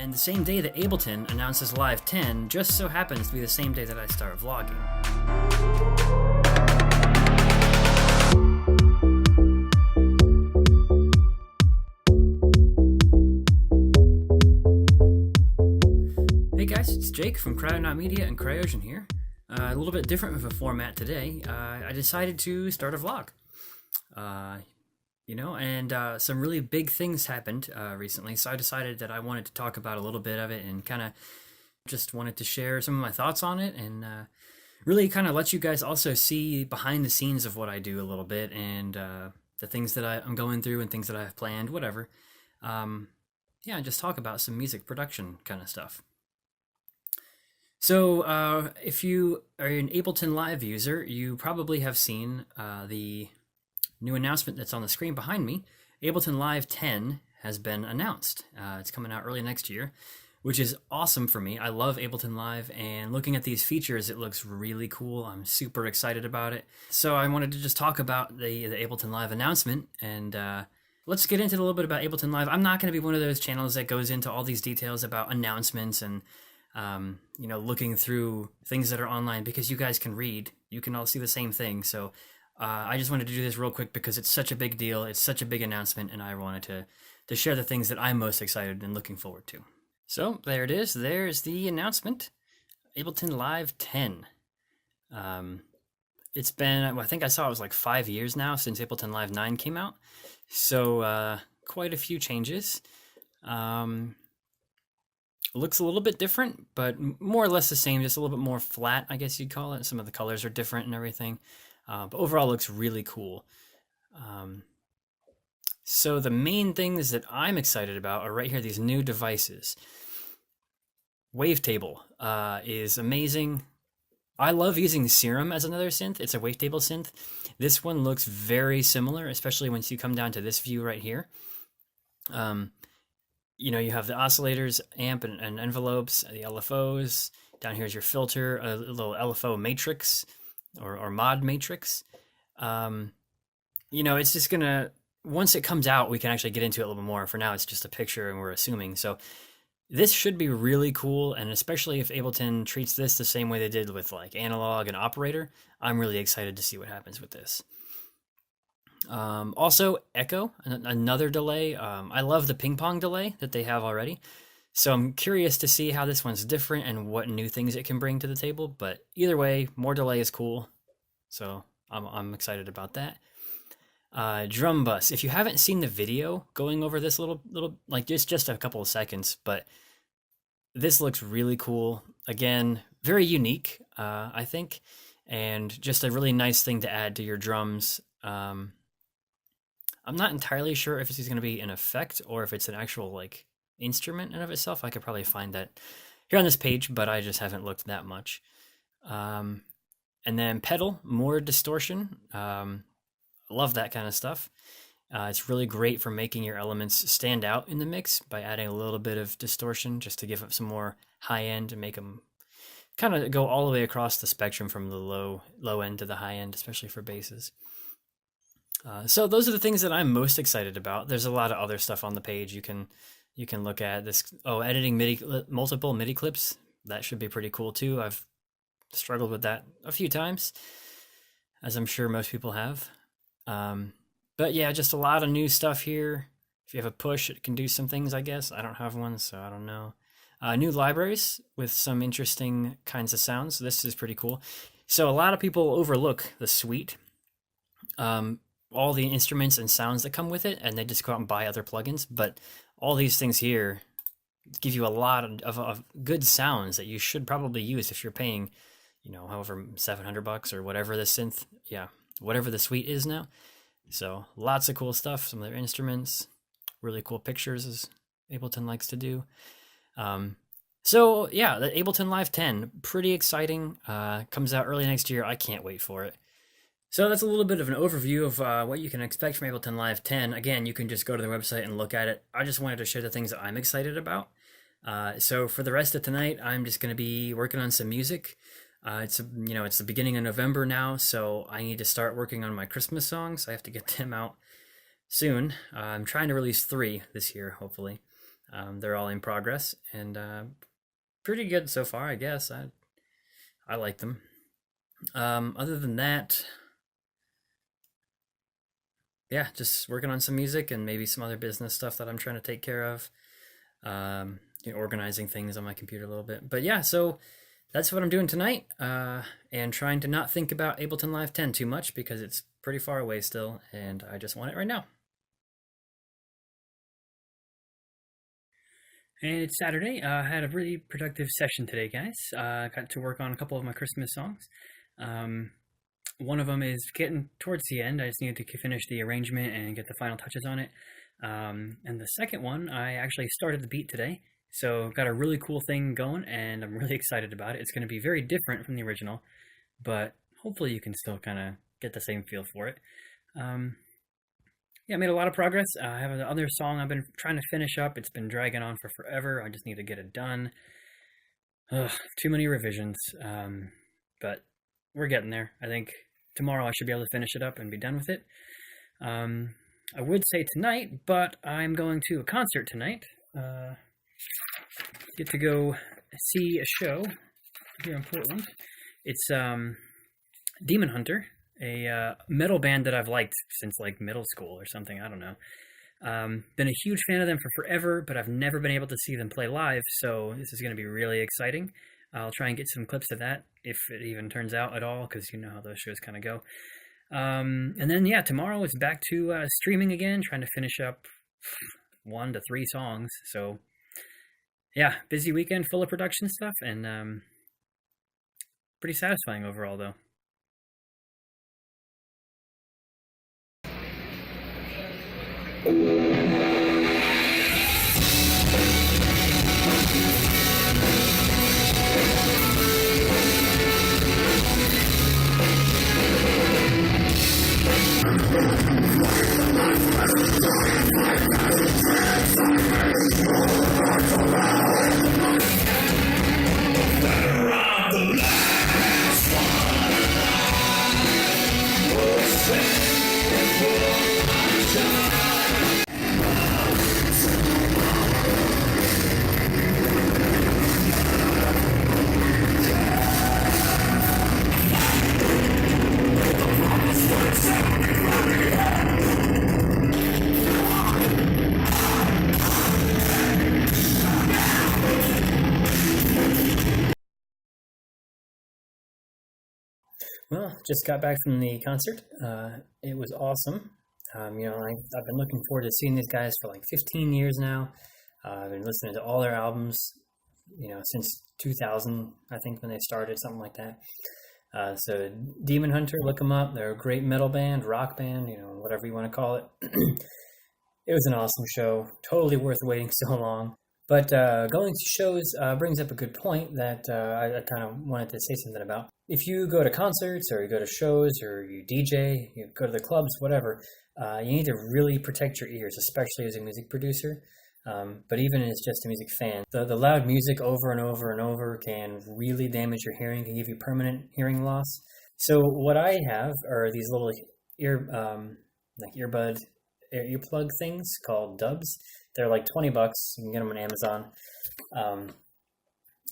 And the same day that Ableton announces Live 10 just so happens to be the same day that I start vlogging. Hey guys, it's Jake from Cryosion Media and Cryosion here. A little bit different of a format today. I decided to start a vlog. Some really big things happened recently, so I decided that I wanted to talk about a little bit of it and kind of just wanted to share some of my thoughts on it and really kind of let you guys also see behind the scenes of what I do a little bit and the things that I'm going through and things that I have planned, whatever. Just talk about some music production kind of stuff. So if you are an Ableton Live user, you probably have seen the new announcement that's on the screen behind me. Ableton Live 10 has been announced. It's coming out early next year, which is awesome for me. I love Ableton Live, and looking at these features, it looks really cool. I'm super excited about it. So I wanted to just talk about the Ableton Live announcement, and let's get into a little bit about Ableton Live. I'm not going to be one of those channels that goes into all these details about announcements and looking through things that are online, because you guys can read. You can all see the same thing. So I just wanted to do this real quick because it's such a big deal. It's such a big announcement, and I wanted to share the things that I'm most excited and looking forward to. So there it is. There's the announcement. Ableton Live 10. It's been, I think I saw it was like 5 years now since Ableton Live 9 came out. So quite a few changes. Looks a little bit different, but more or less the same, just a little bit more flat, I guess you'd call it. Some of the colors are different and everything. But overall looks really cool. So the main things that I'm excited about are right here, these new devices. Wavetable is amazing. I love using Serum as another synth. It's a wavetable synth. This one looks very similar, especially once you come down to this view right here. You have the oscillators, amp and envelopes, the LFOs. Down here is your filter, a little LFO matrix or mod matrix. It's just gonna, once it comes out, we can actually get into it a little bit more. For now, it's just a picture and we're assuming. So this should be really cool, and especially if Ableton treats this the same way they did with like analog and operator, I'm really excited to see what happens with this. Also, echo, another delay. I love the ping pong delay that they have already. So I'm curious to see how this one's different and what new things it can bring to the table. But either way, more delay is cool. So I'm excited about that. Drum bus. If you haven't seen the video going over this little like just a couple of seconds, but this looks really cool. Again, very unique, I think, and just a really nice thing to add to your drums. I'm not entirely sure if this is going to be an effect or if it's an actual like instrument in of itself. I could probably find that here on this page, but I just haven't looked that much. And then pedal, more distortion. Love that kind of stuff. It's really great for making your elements stand out in the mix by adding a little bit of distortion just to give up some more high end and make them kind of go all the way across the spectrum from the low end to the high end, especially for basses. So those are the things that I'm most excited about. There's a lot of other stuff on the page you can look at. This editing multiple MIDI clips. That should be pretty cool too. I've struggled with that a few times, as I'm sure most people have. But yeah, just a lot of new stuff here. If you have a push, it can do some things, I guess. I don't have one, so I don't know. New libraries with some interesting kinds of sounds. This is pretty cool. So a lot of people overlook the suite. All the instruments and sounds that come with it, and they just go out and buy other plugins. But all these things here give you a lot of good sounds that you should probably use if you're paying, however, $700 or whatever the synth, whatever the suite is now. So lots of cool stuff. Some of their instruments, really cool pictures, as Ableton likes to do. The Ableton Live 10, pretty exciting. Comes out early next year. I can't wait for it. So that's a little bit of an overview of what you can expect from Ableton Live 10. Again, you can just go to the website and look at it. I just wanted to share the things that I'm excited about. So for the rest of tonight, I'm just going to be working on some music. It's the beginning of November now, so I need to start working on my Christmas songs. I have to get them out soon. I'm trying to release 3 this year, hopefully. They're all in progress and pretty good so far, I guess. I like them. Other than that, yeah, just working on some music and maybe some other business stuff that I'm trying to take care of. Organizing things on my computer a little bit. But yeah, so that's what I'm doing tonight, and trying to not think about Ableton Live 10 too much because it's pretty far away still, and I just want it right now. And it's Saturday. I had a really productive session today, guys. Got to work on a couple of my Christmas songs. Um, One of them is getting towards the end. I just needed to finish the arrangement and get the final touches on it. And the second one, I actually started the beat today. So got a really cool thing going, and I'm really excited about it. It's going to be very different from the original, but hopefully you can still kind of get the same feel for it. Yeah, I made a lot of progress. I have another song I've been trying to finish up. It's been dragging on for forever. I just need to get it done. Ugh, too many revisions, but we're getting there. I think tomorrow I should be able to finish it up and be done with it. I would say tonight, but I'm going to a concert tonight. Get to go see a show here in Portland. It's Demon Hunter, a metal band that I've liked since like middle school or something. I don't know. Been a huge fan of them for forever, but I've never been able to see them play live, so this is going to be really exciting. I'll try and get some clips of that, if it even turns out at all, because you know how those shows kind of go. And then, yeah, tomorrow it's back to streaming again, trying to finish up 1 to 3 songs. So, yeah, busy weekend full of production stuff, and pretty satisfying overall, though. Well, just got back from the concert. It was awesome. I've been looking forward to seeing these guys for like 15 years now. I've been listening to all their albums, since 2000, I think, when they started, something like that. So Demon Hunter, look them up. They're a great metal band, rock band, whatever you want to call it. It was an awesome show. Totally worth waiting so long. But going to shows brings up a good point that I kind of wanted to say something about. If you go to concerts or you go to shows or you DJ, you go to the clubs, whatever, you need to really protect your ears, especially as a music producer. But even as just a music fan, the loud music over and over and over can really damage your hearing, can give you permanent hearing loss. So what I have are these little earplug things called dubs. They're like $20. You can get them on Amazon.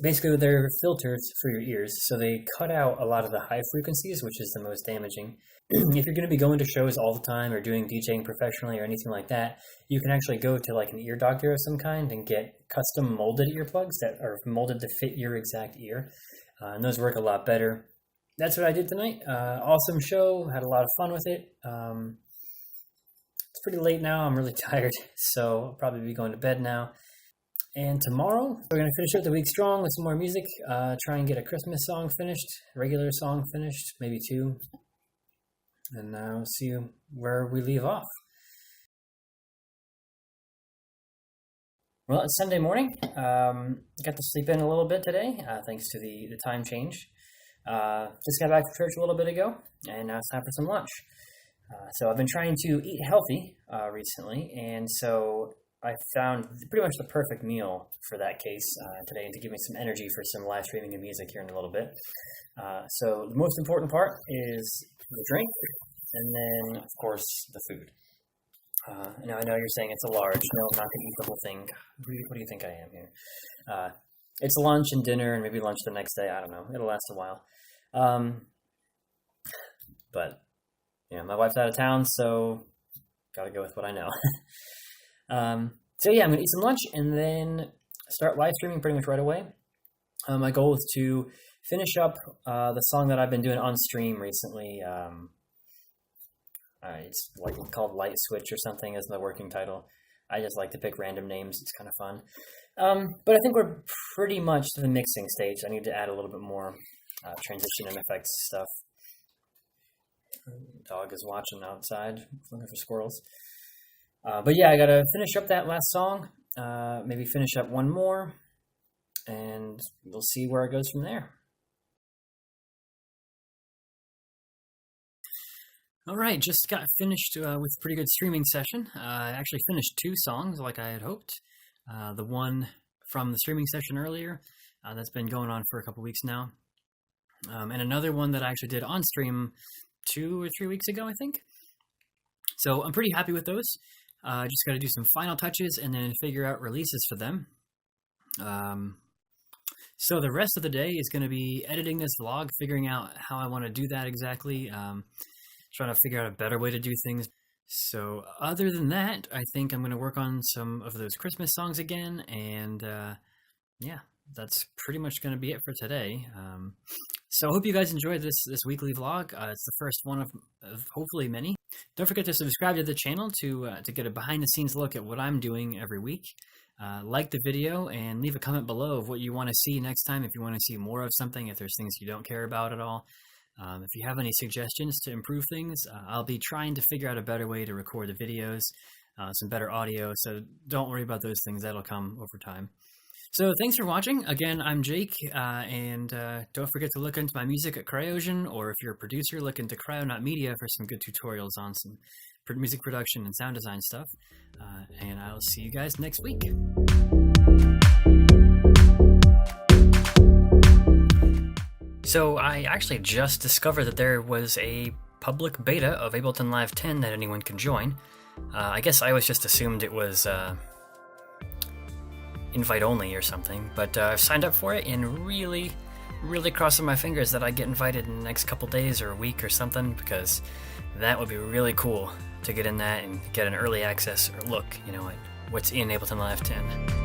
Basically, they're filters for your ears, so they cut out a lot of the high frequencies, which is the most damaging. If you're going to be going to shows all the time or doing DJing professionally or anything like that, you can actually go to like an ear doctor of some kind and get custom molded earplugs that are molded to fit your exact ear, and those work a lot better. That's what I did tonight. Awesome show, had a lot of fun with it. It's pretty late now, I'm really tired, so I'll probably be going to bed now. And tomorrow, we're going to finish up the week strong with some more music, try and get a Christmas song finished, regular song finished, maybe 2, and we'll see where we leave off. Well, it's Sunday morning. Got to sleep in a little bit today, thanks to the time change. Just got back from church a little bit ago, and now it's time for some lunch. So I've been trying to eat healthy recently, and so I found pretty much the perfect meal for that case today, and to give me some energy for some live streaming of music here in a little bit. So the most important part is the drink, and then, of course, the food. Now I know you're saying it's a large. No, I'm not going to eat the whole thing. What do you think I am here? It's lunch and dinner and maybe lunch the next day. I don't know. It'll last a while. But my wife's out of town, so gotta go with what I know. So yeah, I'm gonna eat some lunch and then start live streaming pretty much right away. My goal is to finish up the song that I've been doing on stream recently. It's like called Light Switch or something is the working title. I just like to pick random names. It's kind of fun. But I think we're pretty much to the mixing stage. I need to add a little bit more transition and effects stuff. Dog is watching outside, looking for squirrels. But yeah, I gotta finish up that last song. Maybe finish up one more, and we'll see where it goes from there. All right, just got finished with a pretty good streaming session. I actually finished 2 songs like I had hoped. The one from the streaming session earlier, that's been going on for a couple weeks now. And another one that I actually did on stream 2 or 3 weeks ago, I think. So I'm pretty happy with those. Just got to do some final touches and then figure out releases for them. So the rest of the day is going to be editing this vlog, figuring out how I want to do that exactly. Trying to figure out a better way to do things. So other than that, I think I'm going to work on some of those Christmas songs again, and yeah, that's pretty much going to be it for today. So I hope you guys enjoyed this weekly vlog. It's the first one of hopefully many. Don't forget to subscribe to the channel to get a behind-the-scenes look at what I'm doing every week. Like the video and leave a comment below of what you want to see next time, if you want to see more of something, if there's things you don't care about at all. If you have any suggestions to improve things, I'll be trying to figure out a better way to record the videos, some better audio, so don't worry about those things. That'll come over time. So thanks for watching. Again, I'm Jake, and don't forget to look into my music at Cryosion, or if you're a producer, look into Cryonaut Media for some good tutorials on some music production and sound design stuff. And I'll see you guys next week. So I actually just discovered that there was a public beta of Ableton Live 10 that anyone can join. I guess I always just assumed it was invite only or something, but I've signed up for it and really crossing my fingers that I get invited in the next couple days or a week or something, because that would be really cool to get in that and get an early access or look, at what's in Ableton Live 10.